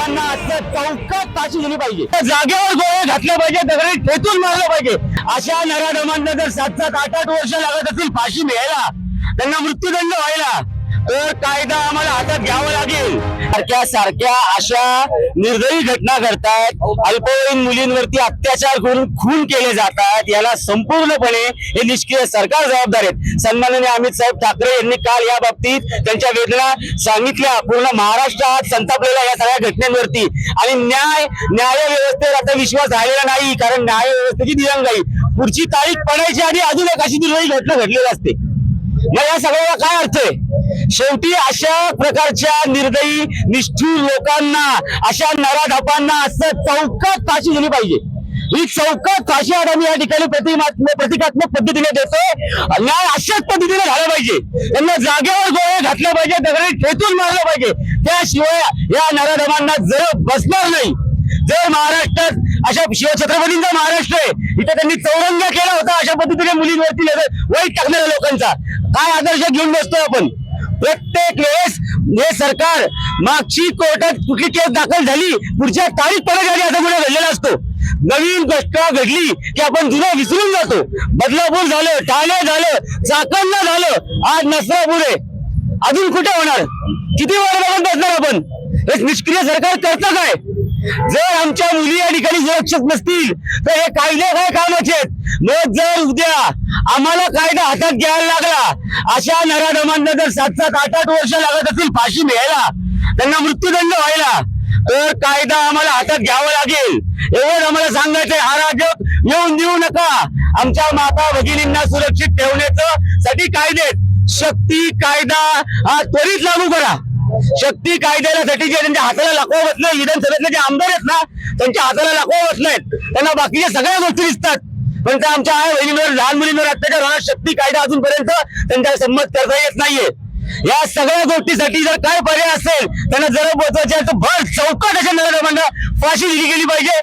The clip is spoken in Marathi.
नराधमांना असं चौकात फाशी दिली पाहिजे, जागेवर गोळे घातले पाहिजे, दगडी ठेचून मारलं पाहिजे. अशा नराधमांना जर 7-7, 8-8 वर्ष लागत असतील फाशी मिळायला, त्यांना मृत्यूदंड व्हायला, तर कायदा आम्हाला हातात घ्यावा लागेल. सारख्या अशा निर्दयी घटना घडतायत, अल्पवयीन मुलींवरती अत्याचार करून खून केले जातात, याला संपूर्णपणे हे निष्क्रिय सरकार जबाबदार आहेत. सन्माननीय अमित साहेब ठाकरे यांनी काल या बाबतीत त्यांच्या वेदना सांगितल्या. पूर्ण महाराष्ट्र आज संतापलेला या सगळ्या घटनेवरती, आणि न्याय व्यवस्थेवर आता विश्वास राहिलेला नाही, कारण न्याय व्यवस्थेची दिरंगाई पुढची तारीख पडायची आधी अजून एक अशी निर्दयी घटना घडलेली असते. मग या सगळ्याला काय अर्थ आहे? शेवटी अशा प्रकारच्या निर्दयी निष्ठुर लोकांना, अशा नराधपांना असं चौकात फाशी दिली पाहिजे. ही चौकात फाशी आम्ही या ठिकाणी प्रतिकात्मक पद्धतीने देतोय. न्याय अशाच पद्धतीने झाला पाहिजे, त्यांना जागेवर गोळे घातले पाहिजे, दगडी ठेचून मारलं पाहिजे. त्याशिवाय या नराधमांना जर बसणार नाही. जर महाराष्ट्रात अशा शिवछत्रपतींचा महाराष्ट्र आहे, इथे त्यांनी चौरंग केला होता अशा पद्धतीने मुलींवरती वाईट टाकणाऱ्या लोकांचा काय आदर्श घेऊन बसतोय आपण? प्रत्येक वेळेस हे सरकार मागची कोर्टात कुठली केस दाखल झाली, पुढच्या तारीख पडत आली असा गुन्हा घडलेला असतो. नवीन गोष्ट घडली की आपण जुनं विसरून जातो. बदलापूर झालं, ठाणे झालं, चाकणला झालं, आज नसरापूर आहे. अजून कुठे होणार? किती वेळ बघून बसणार आपण? हे निष्क्रिय सरकार करतं काय? जर आमच्या मुली या ठिकाणी सुरक्षित नसतील तर हे कायदे काय कामाचे आहेत? मग जर उद्या आम्हाला कायदा हातात घ्यायला लागला, अशा नराधमांना जर 7-7, 8-8 वर्ष लागत असतील फाशी मिळायला, त्यांना मृत्यूदंड व्हायला, तर कायदा आम्हाला हातात घ्यावा लागेल. एवढं आम्हाला सांगायचंय. हा राजक येऊन देऊ नका. आमच्या माता भगिनींना सुरक्षित ठेवण्याचं साठी कायदे, शक्ती कायदा हा त्वरित लागू करा. शक्ती कायद्यासाठी जे त्यांच्या हाताला लाखो बसले, विधानसभेतले जे आमदार आहेत ना, त्यांच्या हाताला लाखो बसलेत, त्यांना बाकीच्या सगळ्या गोष्टी दिसतात, पण त्या आमच्या आई बहिणींवर, लहान मुलींवर अत्याचार होणार शक्ती कायदा अजूनपर्यंत त्यांच्या संमत करता येत नाहीये. या सगळ्या गोष्टीसाठी जर काय पर्याय असेल, त्यांना जर पोहोचवायचे तर भर चौकात अशा नराधमांना फाशी दिली गेली पाहिजे.